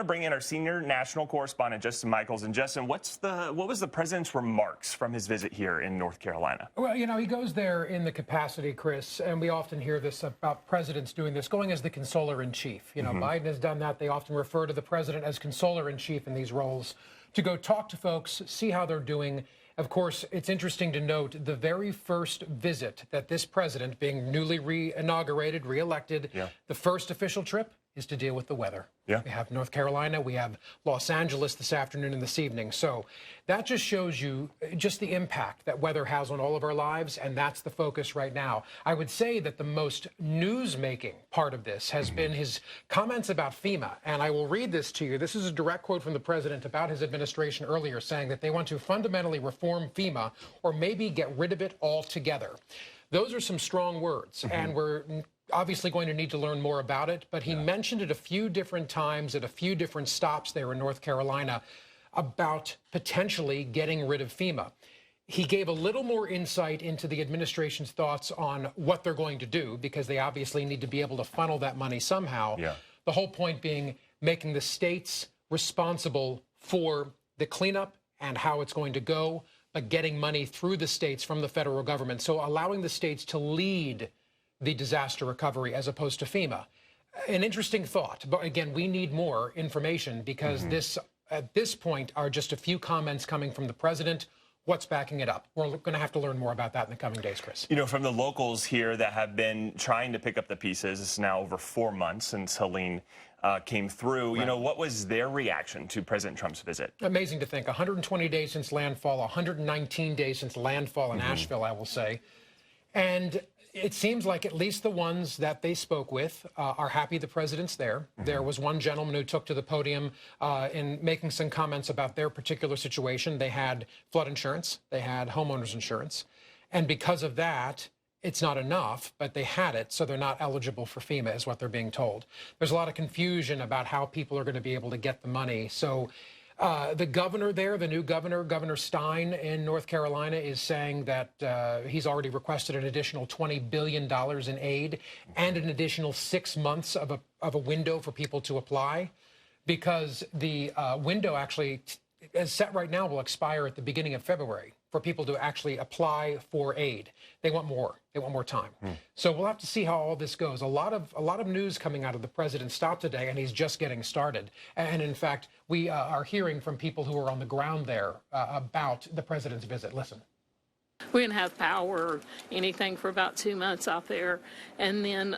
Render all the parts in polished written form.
to bring in our senior national correspondent, Justin Michaels. And Justin, what was the president's remarks from his visit here in North Carolina? Well, you know, he goes there in the capacity, Chris, and we often hear this about presidents doing this, going as the consoler-in-chief. You know, Biden has done that. They often refer to the president as consoler-in-chief in these roles, to go talk to folks, see how they're doing. Of course, it's interesting to note the very first visit that this president, being newly re-inaugurated, re-elected, the first official trip is to deal with the weather. We have North Carolina, we have Los Angeles this afternoon and this evening. So that just shows you just the impact that weather has on all of our lives, and that's the focus right now. I would say that the most news-making part of this has been his comments about FEMA, and I will read this to you. This is a direct quote from the president about his administration earlier, saying that they want to fundamentally reform FEMA or maybe get rid of it altogether. Those are some strong words, and we're obviously going to need to learn more about it, but he mentioned it a few different times at a few different stops there in North Carolina about potentially getting rid of FEMA. He gave a little more insight into the administration's thoughts on what they're going to do, because they obviously need to be able to funnel that money somehow. The whole point being making the states responsible for the cleanup and how it's going to go, but getting money through the states from the federal government. So allowing the states to lead the disaster recovery as opposed to FEMA. An interesting thought, but again, we need more information, because this, at this point, are just a few comments coming from the president. What's backing it up? We're going to have to learn more about that in the coming days, Chris. You know, from the locals here that have been trying to pick up the pieces, it's now over 4 months since Helene came through. You know, what was their reaction to President Trump's visit? Amazing to think. 120 days since landfall, 119 days since landfall in Asheville, I will say. And it seems like at least the ones that they spoke with are happy the president's there. There was one gentleman who took to the podium in making some comments about their particular situation. They had flood insurance, they had homeowners insurance, and because of that, it's not enough, but they had it, so they're not eligible for FEMA, is what they're being told. There's a lot of confusion about how people are going to be able to get the money. So the governor there, the new governor, Governor Stein in North Carolina, is saying that he's already requested an additional $20 billion in aid and an additional 6 months of a window for people to apply, because the window actually, as set right now, will expire at the beginning of February for people to actually apply for aid. They want more. They want more time. So we'll have to see how all this goes. A lot of news coming out of the president's stop today, and he's just getting started. And in fact, we are hearing from people who are on the ground there about the president's visit. Listen. We didn't have power or anything for about 2 months out there, and then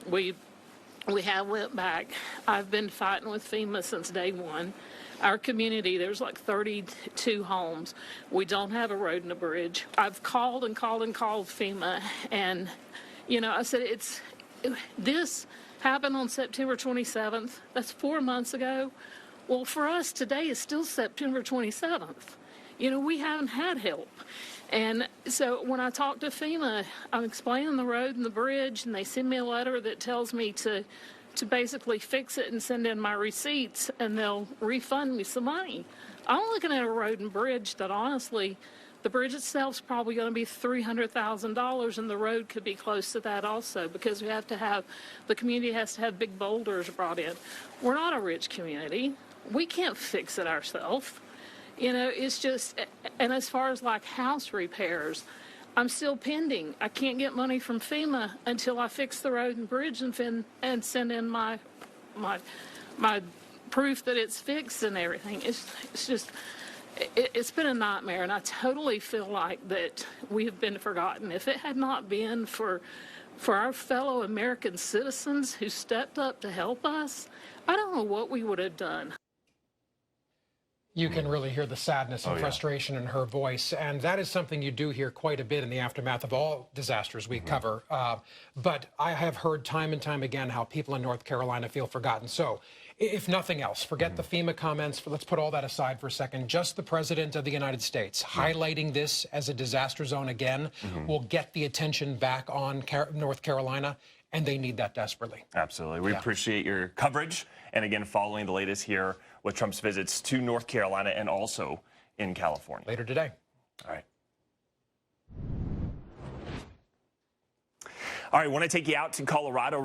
we have went back. I've been fighting with FEMA since day one. Our community, there's like 32 homes. We don't have a road and a bridge. I've called and called and called FEMA, and, you know, I said, this happened on September 27th. That's 4 months ago. Well, for us, today is still September 27th. You know, we haven't had help. And so when I talk to FEMA, I'm explaining the road and the bridge, and they send me a letter that tells me to basically fix it and send in my receipts, and they'll refund me some money. I'm looking at a road and bridge that, honestly, the bridge itself is probably going to be $300,000, and the road could be close to that also, because we have to have, the community has to have big boulders brought in. We're not a rich community. We can't fix it ourselves. You know, it's just, and as far as like house repairs, I'm still pending. I can't get money from FEMA until I fix the road and bridge and send in my proof that it's fixed and everything. It's just, it's been a nightmare, and I totally feel like that we have been forgotten. If it had not been for our fellow American citizens who stepped up to help us, I don't know what we would have done. You can really hear the sadness and frustration in her voice, and that is something you do hear quite a bit in the aftermath of all disasters we cover. But I have heard time and time again how people in North Carolina feel forgotten. So if nothing else, forget the FEMA comments. Let's put all that aside for a second. Just the President of the United States highlighting this as a disaster zone again will get the attention back on North Carolina, and they need that desperately. Absolutely. We appreciate your coverage, and again, following the latest here with Trump's visits to North Carolina and also in California. Later today. All right. All right, I want to take you out to Colorado.